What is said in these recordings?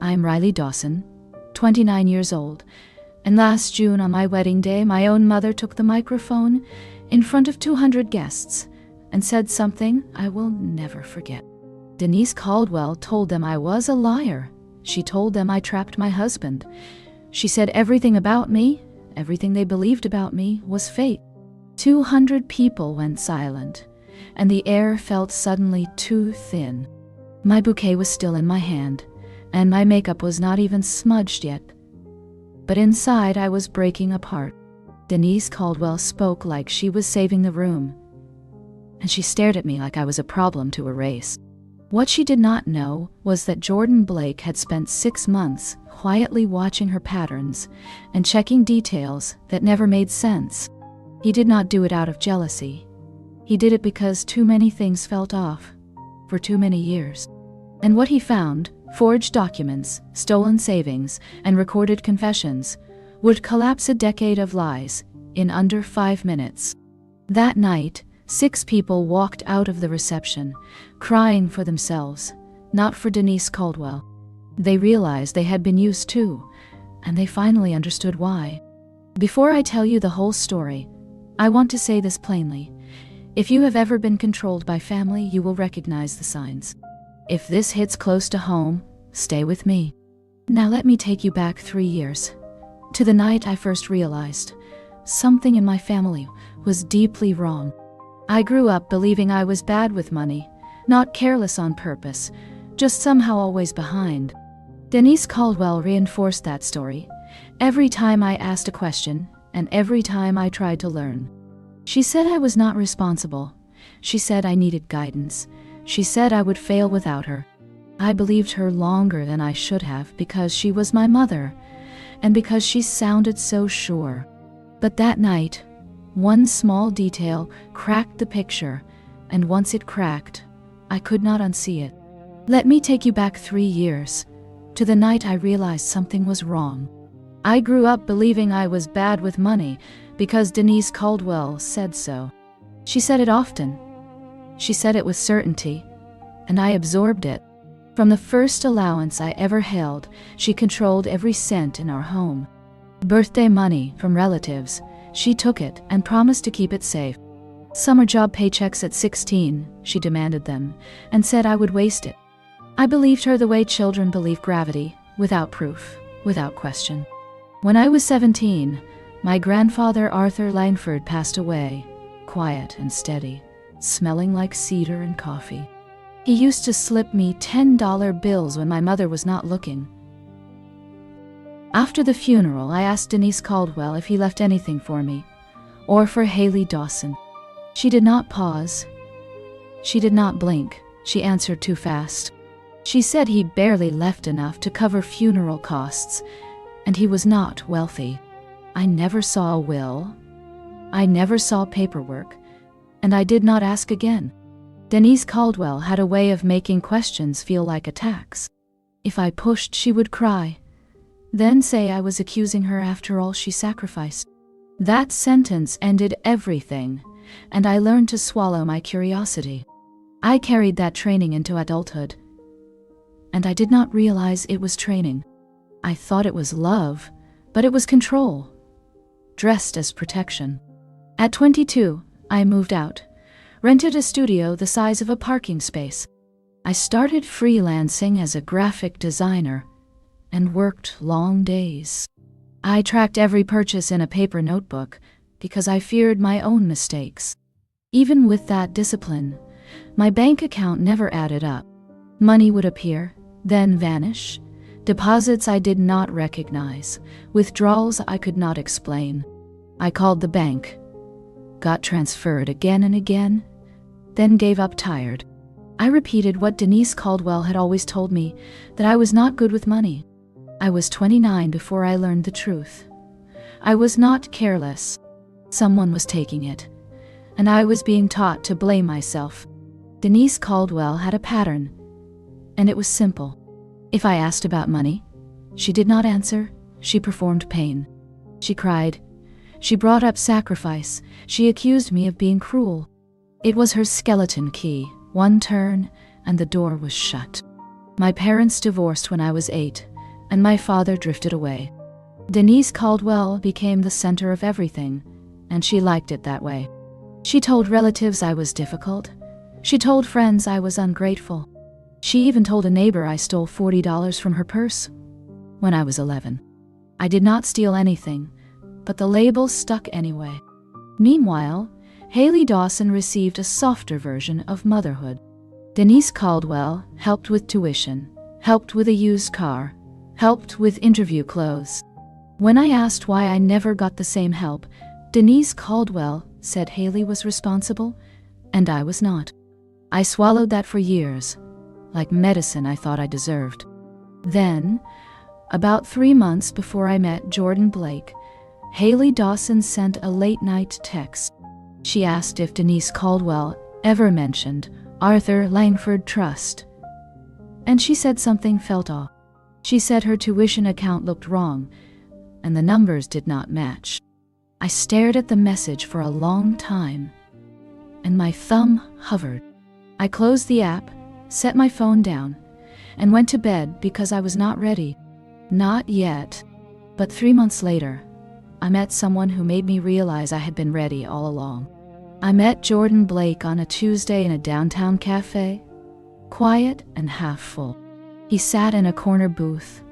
I'm Riley Dawson, 29 years old, and last June on my wedding day, my own mother took the microphone in front of 200 guests and said something I will never forget. Denise Caldwell told them I was a liar. She told them I trapped my husband. She said everything about me, everything they believed about me, was fake. 200 people went silent, and the air felt suddenly too thin. My bouquet was still in my hand, and my makeup was not even smudged yet. But inside I was breaking apart. Denise Caldwell spoke like she was saving the room, and she stared at me like I was a problem to erase. What she did not know was that Jordan Blake had spent 6 months quietly watching her patterns and checking details that never made sense. He did not do it out of jealousy. He did it because too many things felt off for too many years. And what he found, forged documents, stolen savings, and recorded confessions, would collapse a decade of lies in under 5 minutes. That night, 6 people walked out of the reception, crying for themselves, not for Denise Caldwell. They realized they had been used too, and they finally understood why. Before I tell you the whole story, I want to say this plainly. If you have ever been controlled by family, you will recognize the signs. If this hits close to home, stay with me. Now let me take you back 3 years, to the night I first realized something in my family was deeply wrong. I grew up believing I was bad with money, not careless on purpose, just somehow always behind. Denise Caldwell reinforced that story every time I asked a question and every time I tried to learn. She said I was not responsible. She said I needed guidance. She said I would fail without her. I believed her longer than I should have because she was my mother and because she sounded so sure. But that night, one small detail cracked the picture, and once it cracked, I could not unsee it. Let me take you back 3 years, to the night I realized something was wrong. I grew up believing I was bad with money because Denise Caldwell said so. She said it often. She said it with certainty, and I absorbed it. From the first allowance I ever held, she controlled every cent in our home. Birthday money from relatives, she took it and promised to keep it safe. Summer job paychecks at 16, she demanded them, and said I would waste it. I believed her the way children believe gravity, without proof, without question. When I was 17, my grandfather Arthur Langford passed away, quiet and steady, smelling like cedar and coffee. He used to slip me $10 bills when my mother was not looking. After the funeral, I asked Denise Caldwell if he left anything for me, or for Haley Dawson. She did not pause. She did not blink. She answered too fast. She said he barely left enough to cover funeral costs, and he was not wealthy. I never saw a will. I never saw paperwork, and I did not ask again. Denise Caldwell had a way of making questions feel like attacks. If I pushed, she would cry, then say I was accusing her after all she sacrificed. That sentence ended everything, and I learned to swallow my curiosity. I carried that training into adulthood, and I did not realize it was training. I thought it was love, but it was control, dressed as protection. At 22, I moved out, rented a studio the size of a parking space. I started freelancing as a graphic designer and worked long days. I tracked every purchase in a paper notebook because I feared my own mistakes. Even with that discipline, my bank account never added up. Money would appear, then vanish. Deposits I did not recognize, withdrawals I could not explain. I called the bank, got transferred again and again, then gave up tired. I repeated what Denise Caldwell had always told me, that I was not good with money. I was 29 before I learned the truth. I was not careless. Someone was taking it, and I was being taught to blame myself. Denise Caldwell had a pattern, and it was simple. If I asked about money, she did not answer. She performed pain. She cried. She brought up sacrifice. She accused me of being cruel. It was her skeleton key. One turn, and the door was shut. My parents divorced when I was 8, and my father drifted away. Denise Caldwell became the center of everything, and she liked it that way. She told relatives I was difficult. She told friends I was ungrateful. She even told a neighbor I stole $40 from her purse when I was 11. I did not steal anything, but the label stuck anyway. Meanwhile, Haley Dawson received a softer version of motherhood. Denise Caldwell helped with tuition, helped with a used car, helped with interview clothes. When I asked why I never got the same help, Denise Caldwell said Haley was responsible, and I was not. I swallowed that for years, like medicine I thought I deserved. Then, about 3 months before I met Jordan Blake, Haley Dawson sent a late-night text. She asked if Denise Caldwell ever mentioned Arthur Langford Trust. And she said something felt off. She said her tuition account looked wrong, and the numbers did not match. I stared at the message for a long time, and my thumb hovered. I closed the app, set my phone down, and went to bed because I was not ready. Not yet. But 3 months later, I met someone who made me realize I had been ready all along. I met Jordan Blake on a Tuesday in a downtown cafe, quiet and half full. He sat in a corner booth,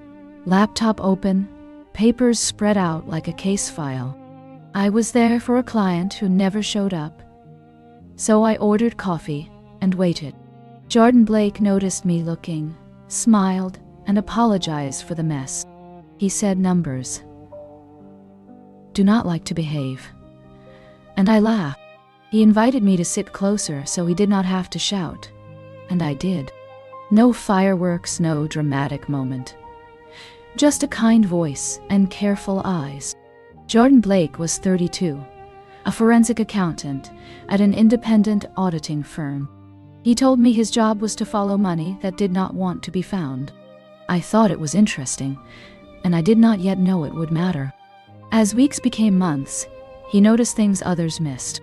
laptop open, papers spread out like a case file. I was there for a client who never showed up, so I ordered coffee and waited. Jordan Blake noticed me looking, smiled, and apologized for the mess. He said numbers do not like to behave. And I laughed. He invited me to sit closer so he did not have to shout. And I did. No fireworks, no dramatic moment. Just a kind voice and careful eyes. Jordan Blake was 32, a forensic accountant at an independent auditing firm. He told me his job was to follow money that did not want to be found. I thought it was interesting, and I did not yet know it would matter. As weeks became months, he noticed things others missed.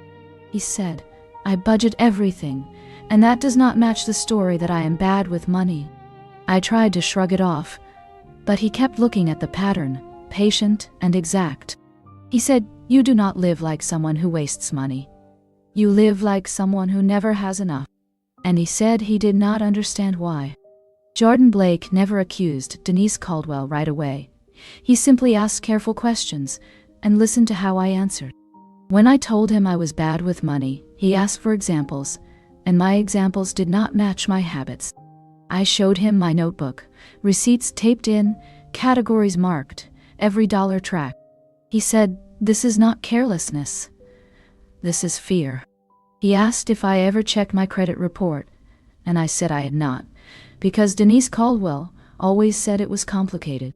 He said, "I budget everything, and that does not match the story that I am bad with money." I tried to shrug it off, but he kept looking at the pattern, patient and exact. He said, "You do not live like someone who wastes money. You live like someone who never has enough." And he said he did not understand why. Jordan Blake never accused Denise Caldwell right away. He simply asked careful questions and listened to how I answered. When I told him I was bad with money, he asked for examples, and my examples did not match my habits. I showed him my notebook, receipts taped in, categories marked, every dollar tracked. He said, "This is not carelessness. This is fear." He asked if I ever checked my credit report, and I said I had not, because Denise Caldwell always said it was complicated.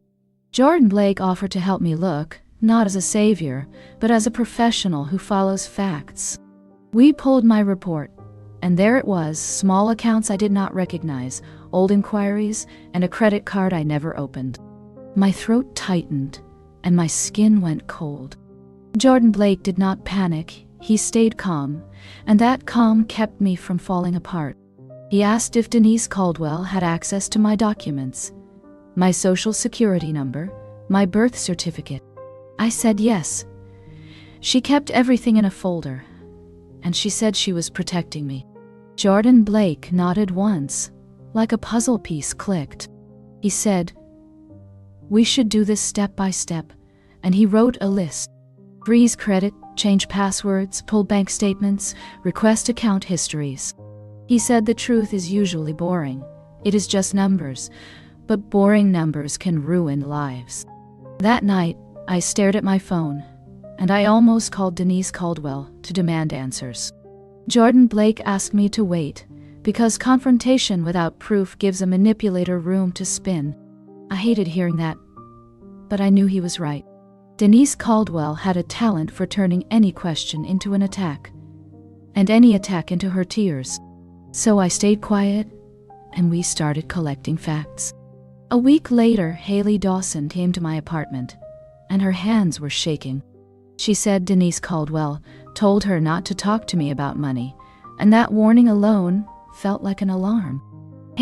Jordan Blake offered to help me look, not as a savior, but as a professional who follows facts. We pulled my report, and there it was, small accounts I did not recognize, old inquiries, and a credit card I never opened. My throat tightened, and my skin went cold. Jordan Blake did not panic. He stayed calm, and that calm kept me from falling apart. He asked if Denise Caldwell had access to my documents, my social security number, my birth certificate. I said yes. She kept everything in a folder, and she said she was protecting me. Jordan Blake nodded once, like a puzzle piece clicked. He said, "We should do this step by step," and he wrote a list. Freeze credit, change passwords, pull bank statements, request account histories. He said the truth is usually boring. It is just numbers, but boring numbers can ruin lives. That night, I stared at my phone, and I almost called Denise Caldwell to demand answers. Jordan Blake asked me to wait, because confrontation without proof gives a manipulator room to spin. I hated hearing that, but I knew he was right. Denise Caldwell had a talent for turning any question into an attack, and any attack into her tears. So I stayed quiet, and we started collecting facts. A week later, Haley Dawson came to my apartment, and her hands were shaking. She said Denise Caldwell told her not to talk to me about money, and that warning alone felt like an alarm.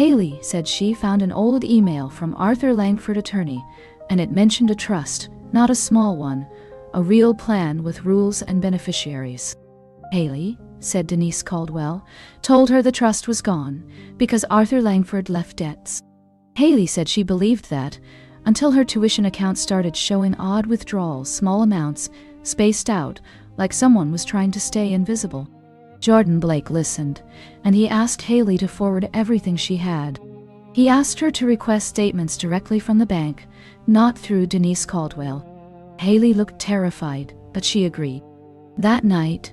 Haley said she found an old email from Arthur Langford, attorney, and it mentioned a trust, not a small one, a real plan with rules and beneficiaries. Haley, said Denise Caldwell, told her the trust was gone because Arthur Langford left debts. Haley said she believed that until her tuition account started showing odd withdrawals, small amounts, spaced out, like someone was trying to stay invisible. Jordan Blake listened, and he asked Haley to forward everything she had. He asked her to request statements directly from the bank, not through Denise Caldwell. Haley looked terrified, but she agreed. That night,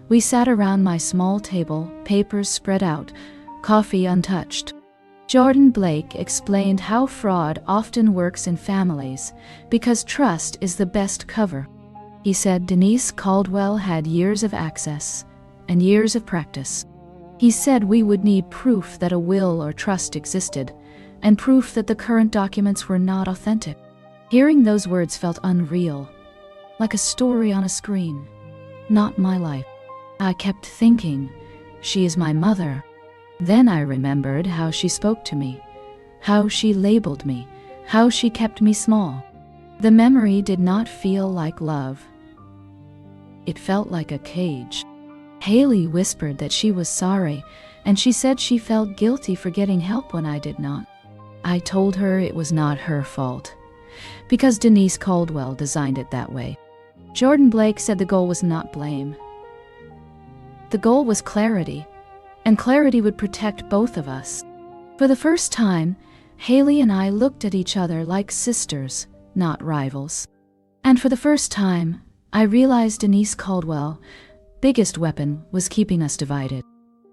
we sat around my small table, papers spread out, coffee untouched. Jordan Blake explained how fraud often works in families because trust is the best cover. He said Denise Caldwell had years of access and years of practice. He said we would need proof that a will or trust existed, and proof that the current documents were not authentic. Hearing those words felt unreal, like a story on a screen, not my life. I kept thinking, she is my mother. Then I remembered how she spoke to me, how she labeled me, how she kept me small. The memory did not feel like love. It felt like a cage. Haley whispered that she was sorry, and she said she felt guilty for getting help when I did not. I told her it was not her fault, because Denise Caldwell designed it that way. Jordan Blake said the goal was not blame. The goal was clarity, and clarity would protect both of us. For the first time, Haley and I looked at each other like sisters, not rivals. And for the first time, I realized Denise Caldwell's biggest weapon was keeping us divided.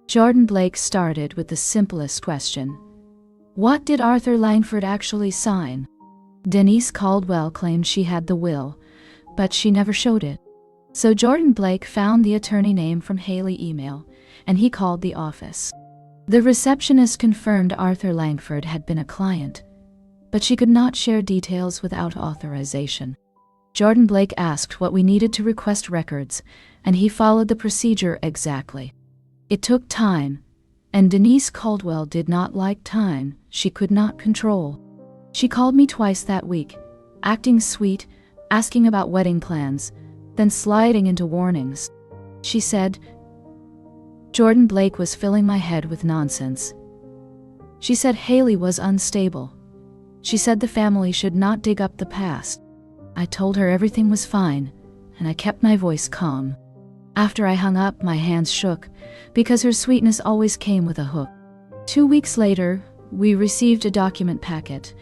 Jordan Blake started with the simplest question. What did Arthur Langford actually sign? Denise Caldwell claimed she had the will, but she never showed it. So Jordan Blake found the attorney name from Haley's email, and he called the office. The receptionist confirmed Arthur Langford had been a client, but she could not share details without authorization. Jordan Blake asked what we needed to request records, and he followed the procedure exactly. It took time, and Denise Caldwell did not like time she could not control. She called me twice that week, acting sweet, asking about wedding plans, then sliding into warnings. She said, Jordan Blake was filling my head with nonsense. She said Haley was unstable. She said the family should not dig up the past. I told her everything was fine, and I kept my voice calm. After I hung up, my hands shook, because her sweetness always came with a hook. 2 weeks later, we received a document packet,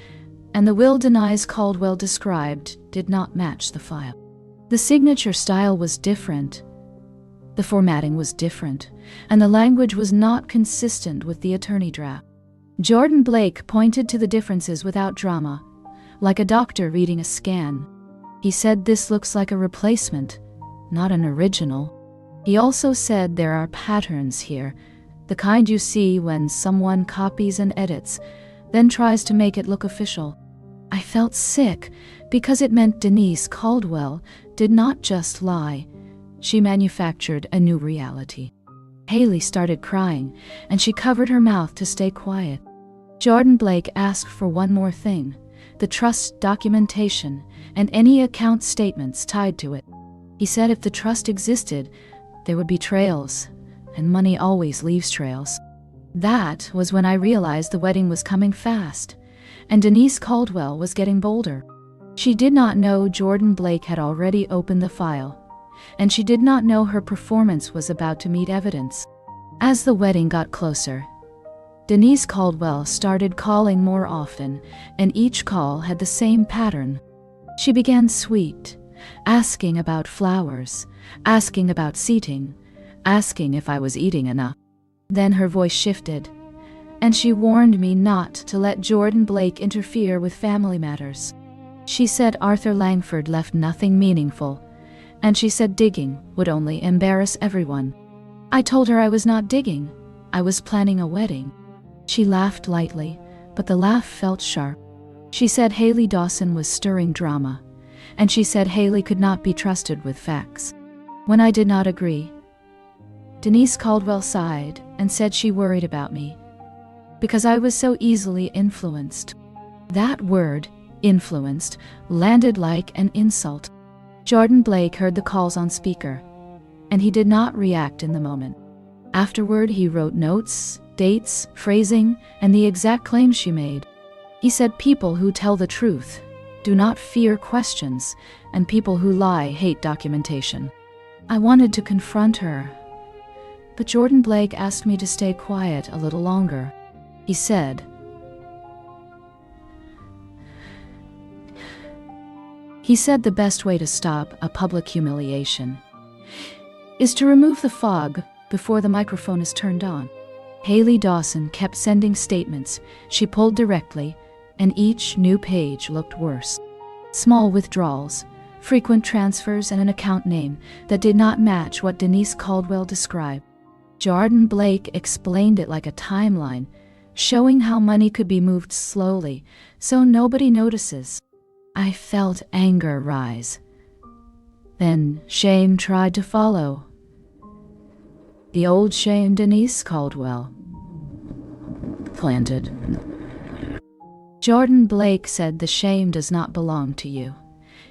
and the will Denise Caldwell described did not match the file. The signature style was different, the formatting was different, and the language was not consistent with the attorney draft. Jordan Blake pointed to the differences without drama, like a doctor reading a scan. He said this looks like a replacement, not an original. He also said there are patterns here, the kind you see when someone copies and edits, then tries to make it look official. I felt sick because it meant Denise Caldwell did not just lie. She manufactured a new reality. Haley started crying, and she covered her mouth to stay quiet. Jordan Blake asked for one more thing, the trust documentation and any account statements tied to it. He said if the trust existed, there would be trails, and money always leaves trails. That was when I realized the wedding was coming fast, and Denise Caldwell was getting bolder. She did not know Jordan Blake had already opened the file, and she did not know her performance was about to meet evidence. As the wedding got closer, Denise Caldwell started calling more often, and each call had the same pattern. She began sweet, asking about flowers, asking about seating, asking if I was eating enough. Then her voice shifted, and she warned me not to let Jordan Blake interfere with family matters. She said Arthur Langford left nothing meaningful, and she said digging would only embarrass everyone. I told her I was not digging, I was planning a wedding. She laughed lightly, but the laugh felt sharp. She said Haley Dawson was stirring drama, and she said Haley could not be trusted with facts. When I did not agree, Denise Caldwell sighed and said she worried about me. because I was so easily influenced. That word, influenced, landed like an insult. Jordan Blake heard the calls on speaker, and he did not react in the moment. Afterward, he wrote notes, dates, phrasing, and the exact claims she made. He said people who tell the truth do not fear questions, and people who lie hate documentation. I wanted to confront her, but Jordan Blake asked me to stay quiet a little longer. He said, the best way to stop a public humiliation is to remove the fog before the microphone is turned on. Haley Dawson kept sending statements she pulled directly, and each new page looked worse. Small withdrawals, frequent transfers, and an account name that did not match what Denise Caldwell described. Jordan Blake explained it like a timeline, showing how money could be moved slowly so nobody notices. I felt anger rise. Then shame tried to follow. The old shame Denise Caldwell planted. Jordan Blake said the shame does not belong to you.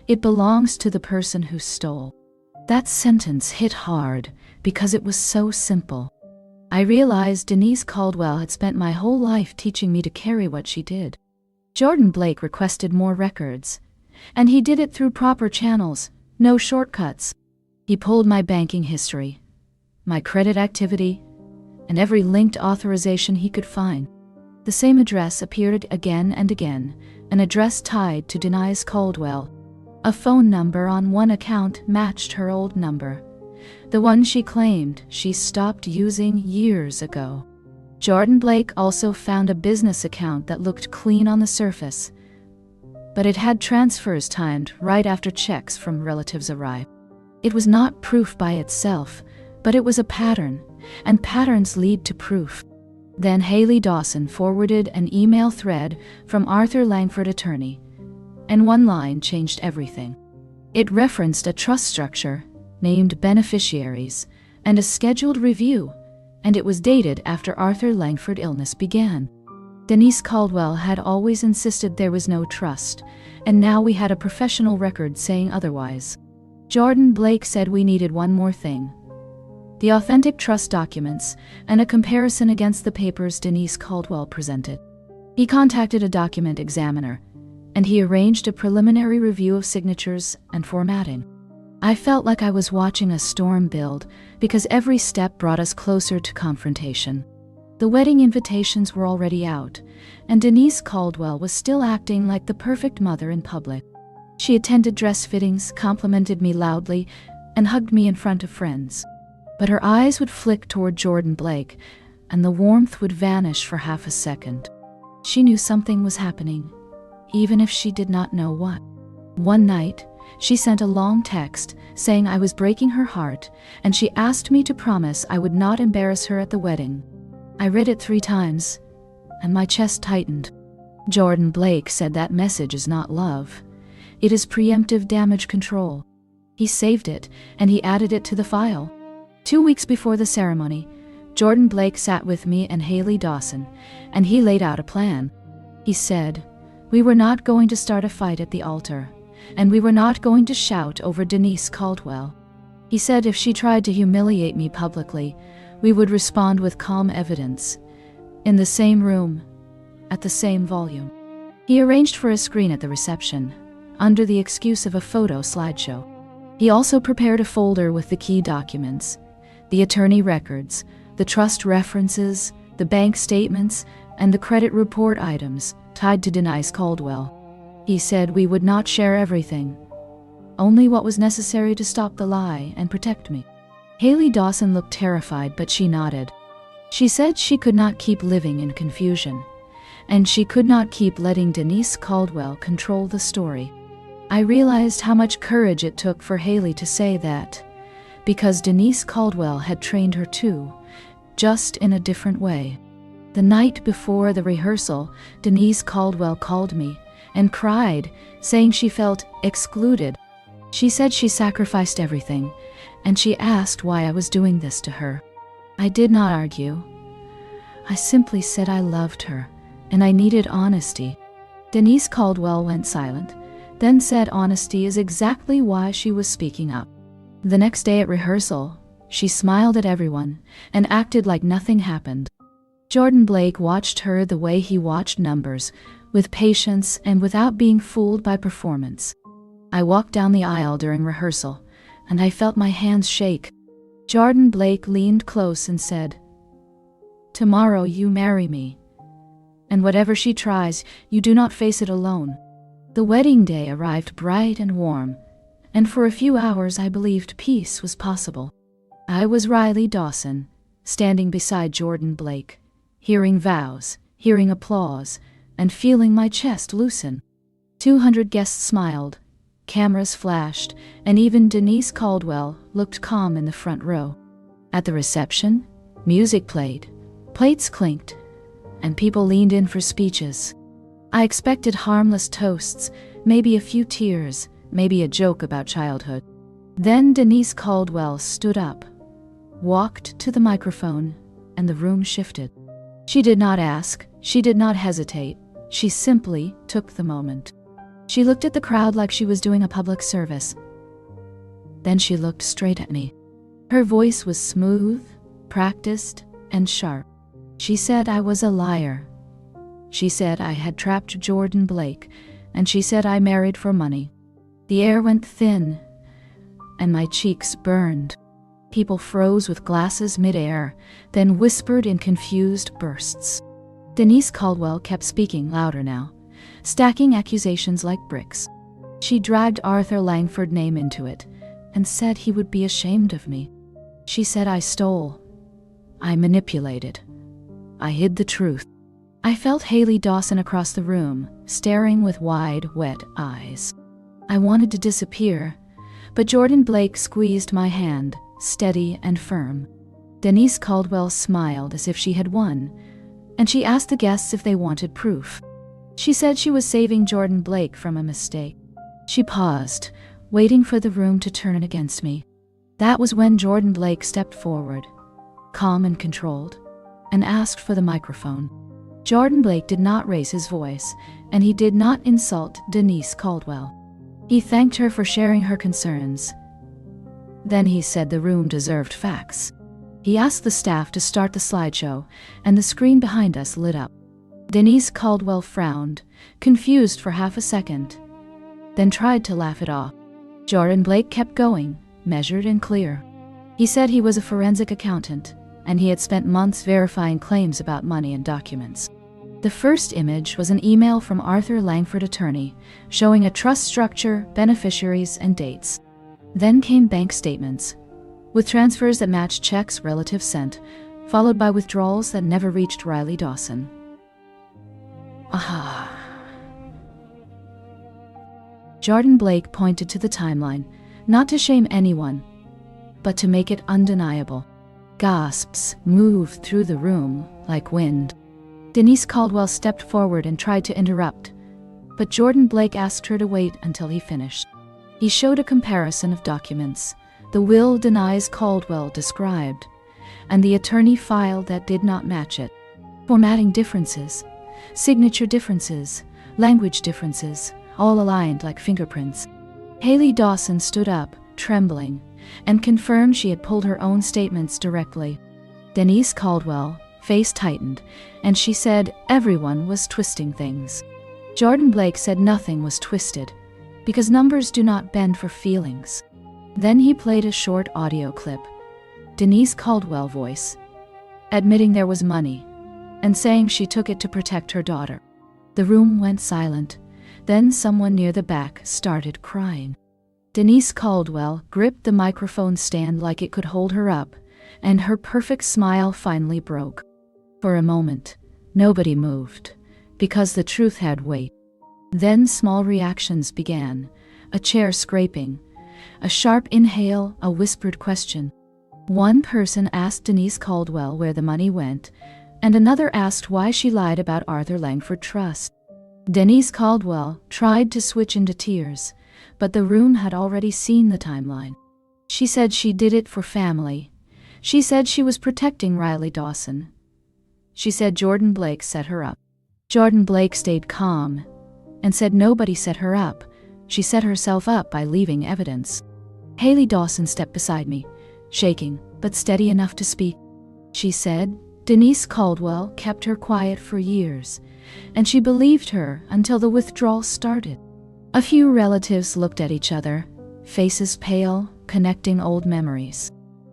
It belongs to the person who stole. That sentence hit hard because it was so simple. I realized Denise Caldwell had spent my whole life teaching me to carry what she did. Jordan Blake requested more records, and he did it through proper channels, no shortcuts. He pulled my banking history, my credit activity, and every linked authorization he could find. The same address appeared again and again, an address tied to Denise Caldwell. A phone number on one account matched her old number, the one she claimed she stopped using years ago. Jordan Blake also found a business account that looked clean on the surface, but it had transfers timed right after checks from relatives arrived. It was not proof by itself, but it was a pattern, and patterns lead to proof. Then Haley Dawson forwarded an email thread from Arthur Langford, attorney, and one line changed everything. It referenced a trust structure, named beneficiaries, and a scheduled review, and it was dated after Arthur Langford's illness began. Denise Caldwell had always insisted there was no trust, and now we had a professional record saying otherwise. Jordan Blake said we needed one more thing: the authentic trust documents and a comparison against the papers Denise Caldwell presented. He contacted a document examiner, and he arranged a preliminary review of signatures and formatting. I felt like I was watching a storm build because every step brought us closer to confrontation. The wedding invitations were already out, and Denise Caldwell was still acting like the perfect mother in public. She attended dress fittings, complimented me loudly, and hugged me in front of friends. But her eyes would flick toward Jordan Blake, and the warmth would vanish for half a second. She knew something was happening, even if she did not know what. One night, she sent a long text saying I was breaking her heart, and she asked me to promise I would not embarrass her at the wedding. I read it 3 times, and my chest tightened. Jordan Blake said that message is not love. It is preemptive damage control. He saved it, and he added it to the file. 2 weeks before the ceremony, Jordan Blake sat with me and Haley Dawson, and he laid out a plan. He said, we were not going to start a fight at the altar, and we were not going to shout over Denise Caldwell. He said if she tried to humiliate me publicly, we would respond with calm evidence, in the same room, at the same volume. He arranged for a screen at the reception, under the excuse of a photo slideshow. He also prepared a folder with the key documents, the attorney records, the trust references, the bank statements, and the credit report items tied to Denise Caldwell. He said we would not share everything, only what was necessary to stop the lie and protect me. Haley Dawson looked terrified, but she nodded. She said she could not keep living in confusion, and she could not keep letting Denise Caldwell control the story. I realized how much courage it took for Haley to say that, because Denise Caldwell had trained her too, just in a different way. The night before the rehearsal, Denise Caldwell called me and cried, saying she felt excluded. She said she sacrificed everything, and she asked why I was doing this to her. I did not argue. I simply said I loved her, and I needed honesty. Denise Caldwell went silent, then said honesty is exactly why she was speaking up. The next day at rehearsal, she smiled at everyone and acted like nothing happened. Jordan Blake watched her the way he watched numbers, with patience and without being fooled by performance. I walked down the aisle during rehearsal, and I felt my hands shake. Jordan Blake leaned close and said, "Tomorrow you marry me. And whatever she tries, you do not face it alone." The wedding day arrived bright and warm, and for a few hours I believed peace was possible. I was Riley Dawson, standing beside Jordan Blake, hearing vows, hearing applause, and feeling my chest loosen. 200 guests smiled, cameras flashed, and even Denise Caldwell looked calm in the front row. At the reception, music played, plates clinked, and people leaned in for speeches. I expected harmless toasts, maybe a few tears, maybe a joke about childhood. Then Denise Caldwell stood up, walked to the microphone, and the room shifted. She did not ask, she did not hesitate, she simply took the moment. She looked at the crowd like she was doing a public service. Then she looked straight at me. Her voice was smooth, practiced, and sharp. She said I was a liar. She said I had trapped Jordan Blake, and she said I married for money. The air went thin, and my cheeks burned. People froze with glasses mid-air, then whispered in confused bursts. Denise Caldwell kept speaking louder now, stacking accusations like bricks. She dragged Arthur Langford's name into it, and said he would be ashamed of me. She said I stole. I manipulated. I hid the truth. I felt Haley Dawson across the room, staring with wide, wet eyes. I wanted to disappear, but Jordan Blake squeezed my hand, steady and firm. Denise Caldwell smiled as if she had won, and she asked the guests if they wanted proof. She said she was saving Jordan Blake from a mistake. She paused, waiting for the room to turn against me. That was when Jordan Blake stepped forward, calm and controlled, and asked for the microphone. Jordan Blake did not raise his voice, and he did not insult Denise Caldwell. He thanked her for sharing her concerns. Then he said the room deserved facts. He asked the staff to start the slideshow, and the screen behind us lit up. Denise Caldwell frowned, confused for half a second, then tried to laugh it off. Jordan Blake kept going, measured and clear. He said he was a forensic accountant, and he had spent months verifying claims about money and documents. The first image was an email from Arthur Langford attorney, showing a trust structure, beneficiaries, and dates. Then came bank statements, with transfers that matched checks relatives sent, followed by withdrawals that never reached Riley Dawson. Aha. Jordan Blake pointed to the timeline, not to shame anyone, but to make it undeniable. Gasps moved through the room like wind. Denise Caldwell stepped forward and tried to interrupt, but Jordan Blake asked her to wait until he finished. He showed a comparison of documents, the will Denise Caldwell described, and the attorney file that did not match it. Formatting differences, signature differences, language differences, all aligned like fingerprints. Haley Dawson stood up, trembling, and confirmed she had pulled her own statements directly. Denise Caldwell face tightened, and she said everyone was twisting things. Jordan Blake said nothing was twisted, because numbers do not bend for feelings. Then he played a short audio clip, Denise Caldwell voice, admitting there was money, and saying she took it to protect her daughter. The room went silent. Then someone near the back started crying. Denise Caldwell gripped the microphone stand like it could hold her up, and her perfect smile finally broke. For a moment, nobody moved, because the truth had weight. Then small reactions began, a chair scraping, a sharp inhale, a whispered question. One person asked Denise Caldwell where the money went, and another asked why she lied about Arthur Langford Trust. Denise Caldwell tried to switch into tears, but the room had already seen the timeline. She said she did it for family. She said she was protecting Riley Dawson. She said Jordan Blake set her up. Jordan Blake stayed calm and said nobody set her up. She set herself up by leaving evidence. Haley Dawson stepped beside me, shaking, but steady enough to speak. She said Denise Caldwell kept her quiet for years, and she believed her until the withdrawal started. A few relatives looked at each other, faces pale, connecting old memories.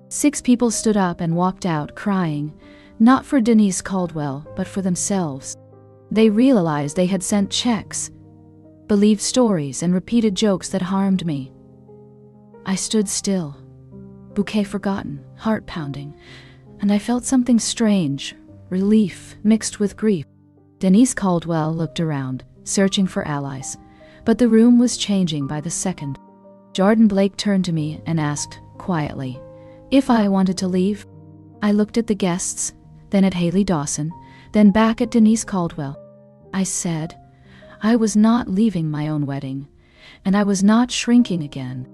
6 people stood up and walked out crying, not for Denise Caldwell, but for themselves. They realized they had sent checks, believed stories, and repeated jokes that harmed me. I stood still, bouquet forgotten, heart pounding, and I felt something strange, relief mixed with grief. Denise Caldwell looked around, searching for allies, but the room was changing by the second. Jordan Blake turned to me and asked, quietly, if I wanted to leave. I looked at the guests, then at Haley Dawson, then back at Denise Caldwell. I said, I was not leaving my own wedding, and I was not shrinking again.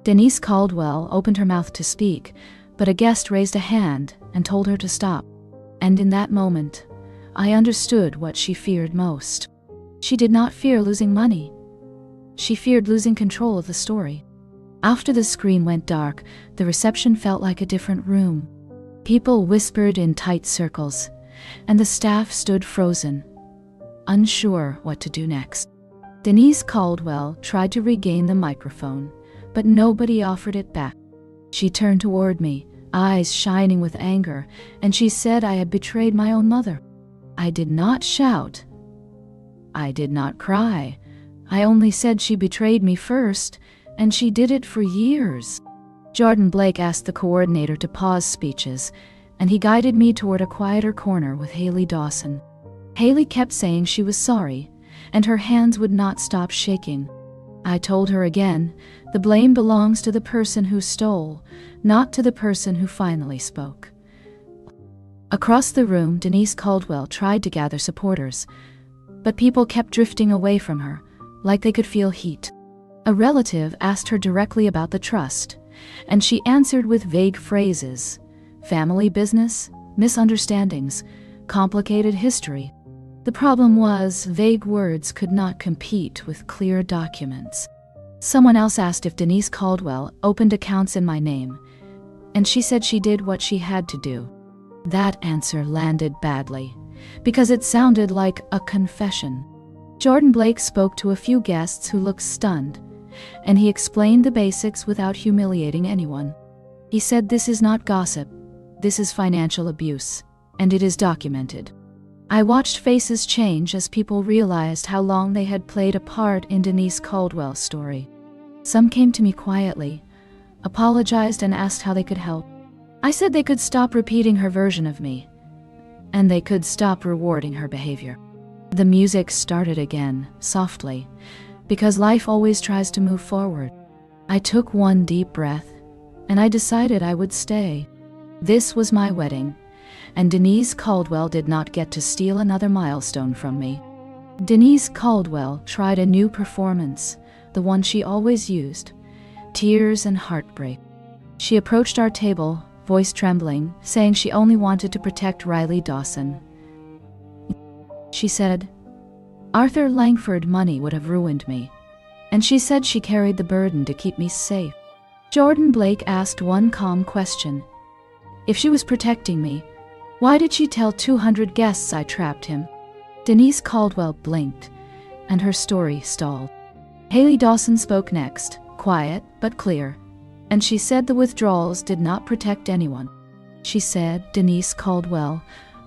Denise Caldwell opened her mouth to speak, but a guest raised a hand and told her to stop. And in that moment, I understood what she feared most. She did not fear losing money. She feared losing control of the story. After the screen went dark, the reception felt like a different room. People whispered in tight circles, and the staff stood frozen, unsure what to do next. Denise Caldwell tried to regain the microphone, but nobody offered it back. She turned toward me, eyes shining with anger, and she said I had betrayed my own mother. I did not shout. I did not cry. I only said she betrayed me first, and she did it for years. Jordan Blake asked the coordinator to pause speeches, and he guided me toward a quieter corner with Haley Dawson. Haley kept saying she was sorry, and her hands would not stop shaking. I told her again, the blame belongs to the person who stole, not to the person who finally spoke. Across the room, Denise Caldwell tried to gather supporters, but people kept drifting away from her, like they could feel heat. A relative asked her directly about the trust, and she answered with vague phrases: family business, misunderstandings, complicated history. The problem was, vague words could not compete with clear documents. Someone else asked if Denise Caldwell opened accounts in my name, and she said she did what she had to do. That answer landed badly, because it sounded like a confession. Jordan Blake spoke to a few guests who looked stunned, and he explained the basics without humiliating anyone. He said, this is not gossip, this is financial abuse, and it is documented. I watched faces change as people realized how long they had played a part in Denise Caldwell's story. Some came to me quietly, apologized, and asked how they could help. I said they could stop repeating her version of me, and they could stop rewarding her behavior. The music started again, softly, because life always tries to move forward. I took one deep breath, and I decided I would stay. This was my wedding, and Denise Caldwell did not get to steal another milestone from me. Denise Caldwell tried a new performance, the one she always used: tears and heartbreak. She approached our table, voice trembling, saying she only wanted to protect Riley Dawson. She said, Arthur Langford money would have ruined me, and she said she carried the burden to keep me safe. Jordan Blake asked one calm question. If she was protecting me, why did she tell 200 guests I trapped him? Denise Caldwell blinked, and her story stalled. Haley Dawson spoke next, quiet but clear, and she said the withdrawals did not protect anyone. She said Denise Caldwell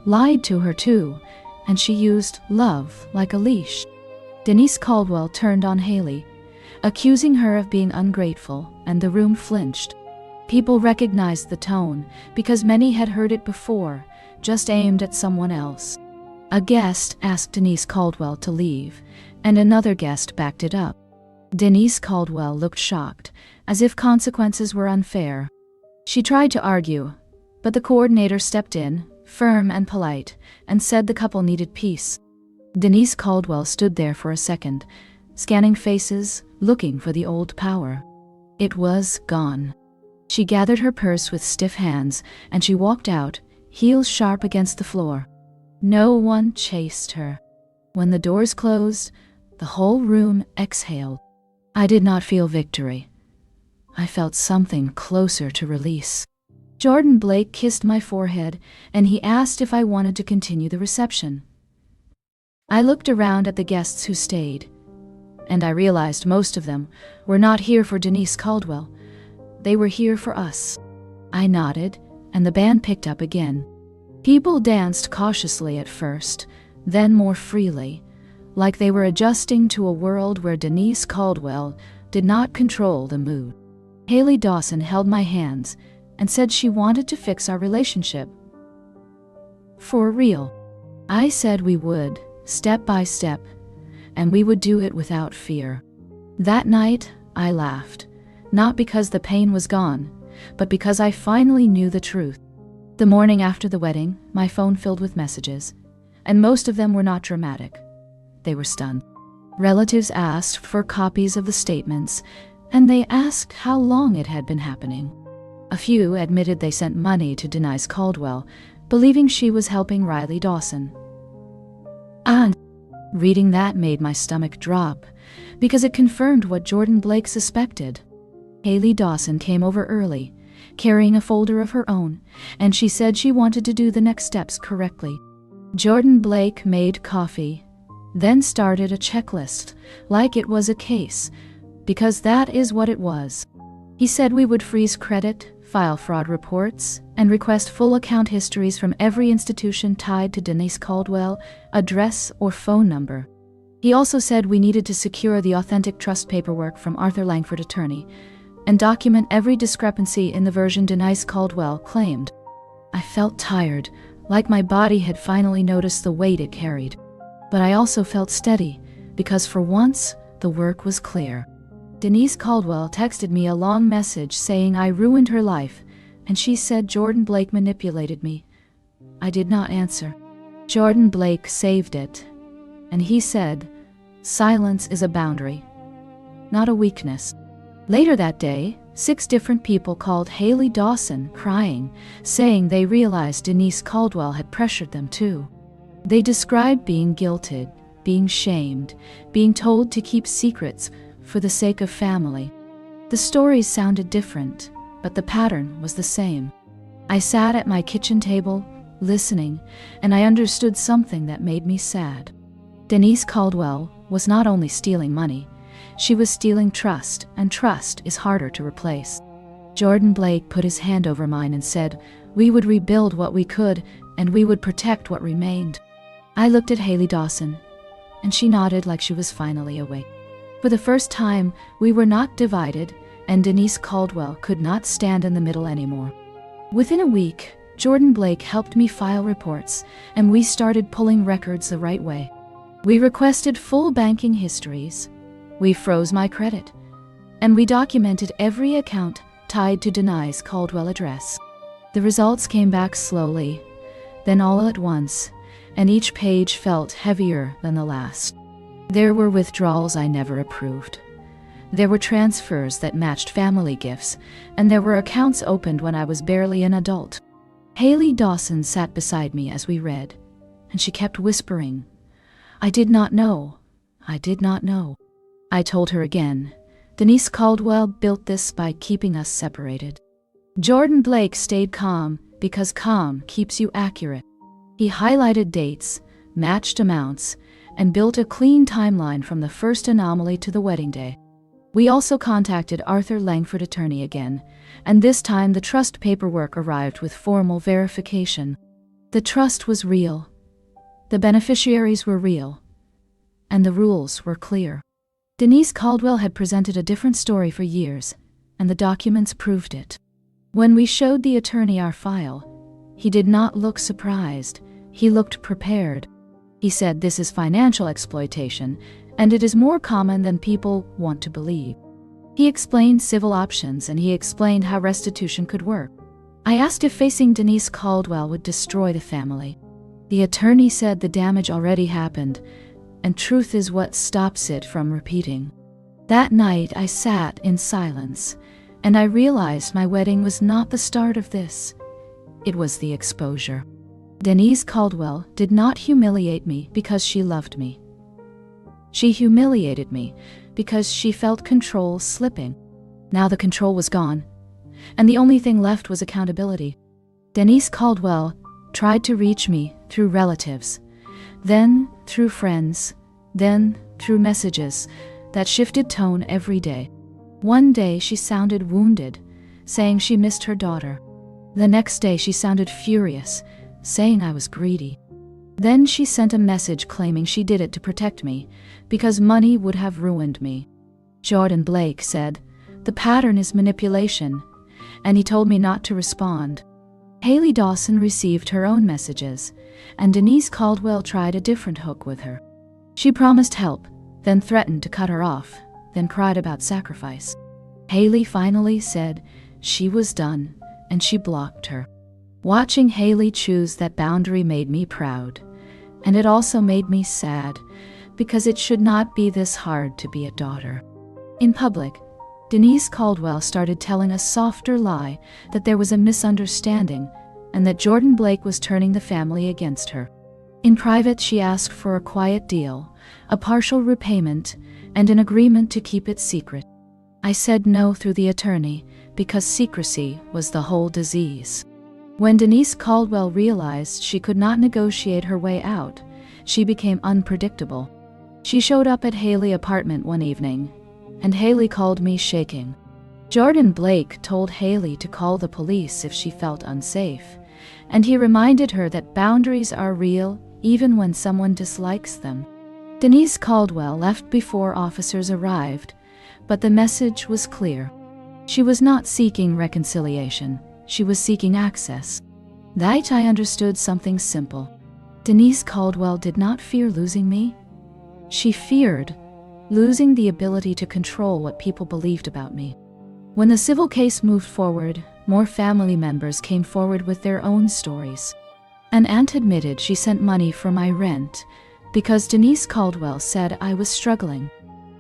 lied to her too, and she used love like a leash. Denise Caldwell turned on Haley, accusing her of being ungrateful, and the room flinched. People recognized the tone, because many had heard it before, just aimed at someone else. A guest asked Denise Caldwell to leave, and another guest backed it up. Denise Caldwell looked shocked, as if consequences were unfair. She tried to argue, but the coordinator stepped in, firm and polite, and said the couple needed peace. Denise Caldwell stood there for a second, scanning faces, looking for the old power. It was gone. She gathered her purse with stiff hands, and she walked out, heels sharp against the floor. No one chased her. When the doors closed, the whole room exhaled. I did not feel victory. I felt something closer to release. Jordan Blake kissed my forehead, and he asked if I wanted to continue the reception. I looked around at the guests who stayed, and I realized most of them were not here for Denise Caldwell. They were here for us. I nodded, and the band picked up again. People danced cautiously at first, then more freely, like they were adjusting to a world where Denise Caldwell did not control the mood. Haley Dawson held my hands and said she wanted to fix our relationship. For real. I said we would, step by step, and we would do it without fear. That night, I laughed, not because the pain was gone, but because I finally knew the truth. The morning after the wedding, my phone filled with messages, and most of them were not dramatic. They were stunned. Relatives asked for copies of the statements, and they asked how long it had been happening. A few admitted they sent money to Denise Caldwell, believing she was helping Riley Dawson. And reading that made my stomach drop, because it confirmed what Jordan Blake suspected. Haley Dawson came over early, carrying a folder of her own, and she said she wanted to do the next steps correctly. Jordan Blake made coffee, then started a checklist, like it was a case, because that is what it was. He said we would freeze credit, file fraud reports, and request full account histories from every institution tied to Denise Caldwell, address or phone number. He also said we needed to secure the authentic trust paperwork from Arthur Langford attorney, and document every discrepancy in the version Denise Caldwell claimed. I felt tired, like my body had finally noticed the weight it carried. But I also felt steady, because for once, the work was clear. Denise Caldwell texted me a long message saying I ruined her life, and she said Jordan Blake manipulated me. I did not answer. Jordan Blake saved it, and he said, silence is a boundary, not a weakness. Later that day, 6 different people called Haley Dawson, crying, saying they realized Denise Caldwell had pressured them too. They described being guilted, being shamed, being told to keep secrets for the sake of family. The stories sounded different, but the pattern was the same. I sat at my kitchen table, listening, and I understood something that made me sad. Denise Caldwell was not only stealing money, she was stealing trust, and trust is harder to replace. Jordan Blake put his hand over mine and said, we would rebuild what we could, and we would protect what remained. I looked at Haley Dawson, and she nodded like she was finally awake. For the first time, we were not divided, and Denise Caldwell could not stand in the middle anymore. Within a week, Jordan Blake helped me file reports, and we started pulling records the right way. We requested full banking histories, we froze my credit, and we documented every account tied to Denise Caldwell address. The results came back slowly, then all at once, and each page felt heavier than the last. There were withdrawals I never approved. There were transfers that matched family gifts, and there were accounts opened when I was barely an adult. Haley Dawson sat beside me as we read, and she kept whispering, I did not know. I did not know. I told her again, Denise Caldwell built this by keeping us separated. Jordan Blake stayed calm because calm keeps you accurate. He highlighted dates, matched amounts, and built a clean timeline from the first anomaly to the wedding day. We also contacted Arthur Langford attorney again, and this time the trust paperwork arrived with formal verification. The trust was real, the beneficiaries were real, and the rules were clear. Denise Caldwell had presented a different story for years, and the documents proved it. When we showed the attorney our file, he did not look surprised, he looked prepared. He said this is financial exploitation, and it is more common than people want to believe. He explained civil options, and he explained how restitution could work. I asked if facing Denise Caldwell would destroy the family. The attorney said the damage already happened, and truth is what stops it from repeating. That night I sat in silence, and I realized my wedding was not the start of this. It was the exposure. Denise Caldwell did not humiliate me because she loved me. She humiliated me because she felt control slipping. Now the control was gone, and the only thing left was accountability. Denise Caldwell tried to reach me through relatives, then through friends, then through messages that shifted tone every day. One day she sounded wounded, saying she missed her daughter. The next day she sounded furious, saying I was greedy. Then she sent a message claiming she did it to protect me, because money would have ruined me. Jordan Blake said, "The pattern is manipulation," and he told me not to respond. Haley Dawson received her own messages, and Denise Caldwell tried a different hook with her. She promised help, then threatened to cut her off, then cried about sacrifice. Haley finally said she was done, and she blocked her. Watching Haley choose that boundary made me proud, and it also made me sad, because it should not be this hard to be a daughter. In public, Denise Caldwell started telling a softer lie that there was a misunderstanding and that Jordan Blake was turning the family against her. In private, she asked for a quiet deal, a partial repayment, and an agreement to keep it secret. I said no through the attorney because secrecy was the whole disease. When Denise Caldwell realized she could not negotiate her way out, she became unpredictable. She showed up at Haley's apartment one evening, and Haley called me shaking. Jordan Blake told Haley to call the police if she felt unsafe, and he reminded her that boundaries are real even when someone dislikes them. Denise Caldwell left before officers arrived, but the message was clear. She was not seeking reconciliation, she was seeking access. That I understood something simple. Denise Caldwell did not fear losing me. She feared losing the ability to control what people believed about me. When the civil case moved forward, more family members came forward with their own stories. An aunt admitted she sent money for my rent because Denise Caldwell said I was struggling.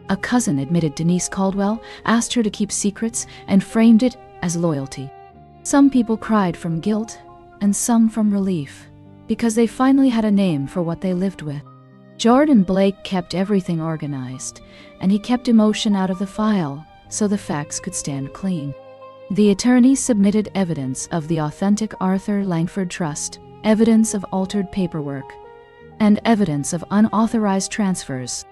A cousin admitted Denise Caldwell asked her to keep secrets and framed it as loyalty. Some people cried from guilt and some from relief, because they finally had a name for what they lived with. Jordan Blake kept everything organized, and he kept emotion out of the file so the facts could stand clean. The attorney submitted evidence of the authentic Arthur Langford Trust, evidence of altered paperwork, and evidence of unauthorized transfers.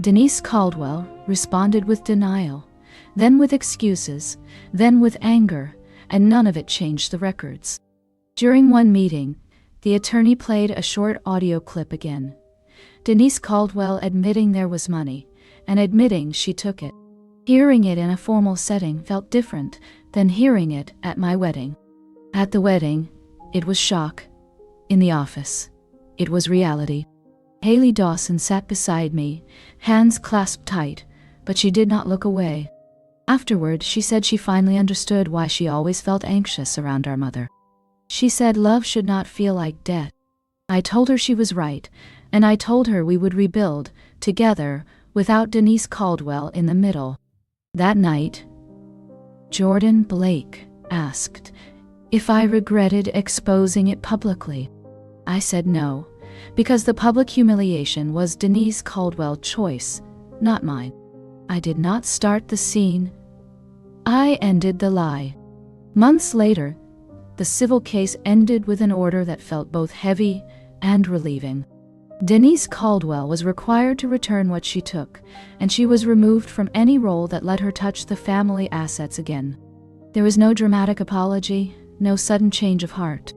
Denise Caldwell responded with denial, then with excuses, then with anger, and none of it changed the records. During one meeting, the attorney played a short audio clip again. Denise Caldwell admitting there was money, and admitting she took it. Hearing it in a formal setting felt different than hearing it at my wedding. At the wedding, it was shock. In the office, it was reality. Haley Dawson sat beside me, hands clasped tight, but she did not look away. Afterward, she said she finally understood why she always felt anxious around our mother. She said love should not feel like debt. I told her she was right, and I told her we would rebuild, together, without Denise Caldwell in the middle. That night, Jordan Blake asked if I regretted exposing it publicly. I said no, because the public humiliation was Denise Caldwell's choice, not mine. I did not start the scene. I ended the lie. Months later, the civil case ended with an order that felt both heavy and relieving. Denise Caldwell was required to return what she took, and she was removed from any role that let her touch the family assets again. There was no dramatic apology, no sudden change of heart.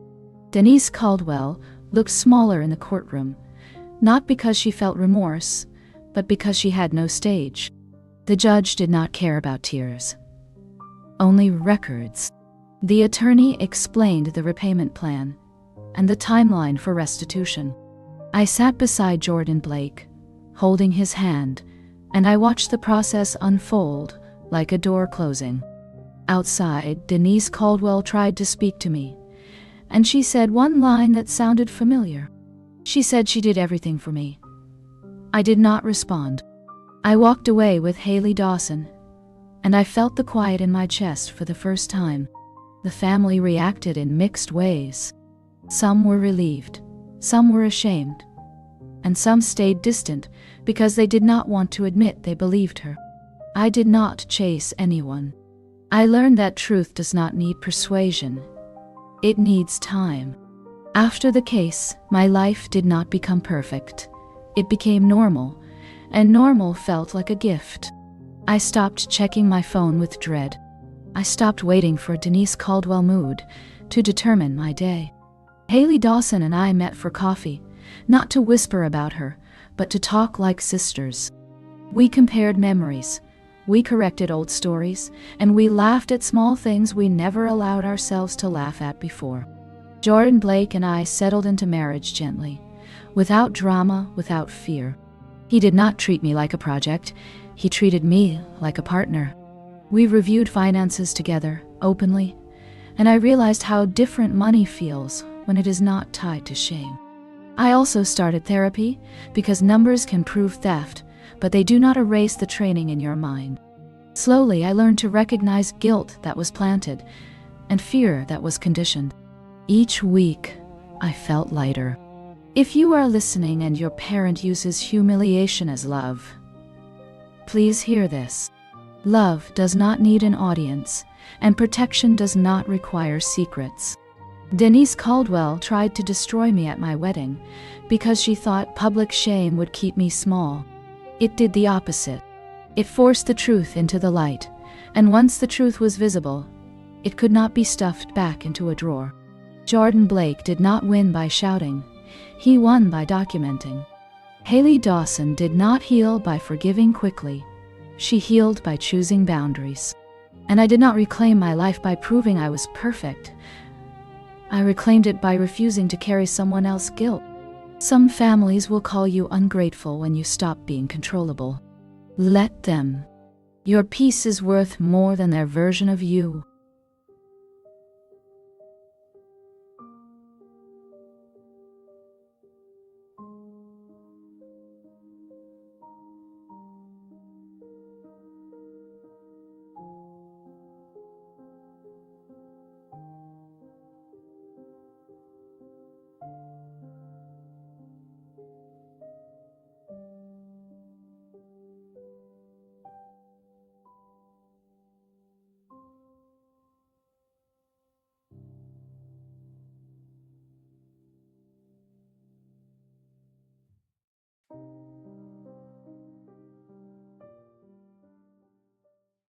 Denise Caldwell looked smaller in the courtroom, not because she felt remorse, but because she had no stage. The judge did not care about tears, only records. The attorney explained the repayment plan and the timeline for restitution. I sat beside Jordan Blake, holding his hand, and I watched the process unfold like a door closing. Outside, Denise Caldwell tried to speak to me, and she said one line that sounded familiar. She said she did everything for me. I did not respond. I walked away with Haley Dawson, and I felt the quiet in my chest for the first time. The family reacted in mixed ways. Some were relieved, some were ashamed, and some stayed distant because they did not want to admit they believed her. I did not chase anyone. I learned that truth does not need persuasion. It needs time. After the case, my life did not become perfect. It became normal, and normal felt like a gift. I stopped checking my phone with dread. I stopped waiting for Denise Caldwell mood to determine my day. Haley Dawson and I met for coffee, not to whisper about her, but to talk like sisters. We compared memories, we corrected old stories, and we laughed at small things we never allowed ourselves to laugh at before. Jordan Blake and I settled into marriage gently, without drama, without fear. He did not treat me like a project. He treated me like a partner. We reviewed finances together, openly, and I realized how different money feels when it is not tied to shame. I also started therapy because numbers can prove theft, but they do not erase the training in your mind. Slowly, I learned to recognize guilt that was planted and fear that was conditioned. Each week, I felt lighter. If you are listening and your parent uses humiliation as love, please hear this. Love does not need an audience, and protection does not require secrets. Denise Caldwell tried to destroy me at my wedding because she thought public shame would keep me small. It did the opposite. It forced the truth into the light, and once the truth was visible, it could not be stuffed back into a drawer. Jordan Blake did not win by shouting. He won by documenting. Haley Dawson did not heal by forgiving quickly. She healed by choosing boundaries. And I did not reclaim my life by proving I was perfect. I reclaimed it by refusing to carry someone else's guilt. Some families will call you ungrateful when you stop being controllable. Let them. Your peace is worth more than their version of you.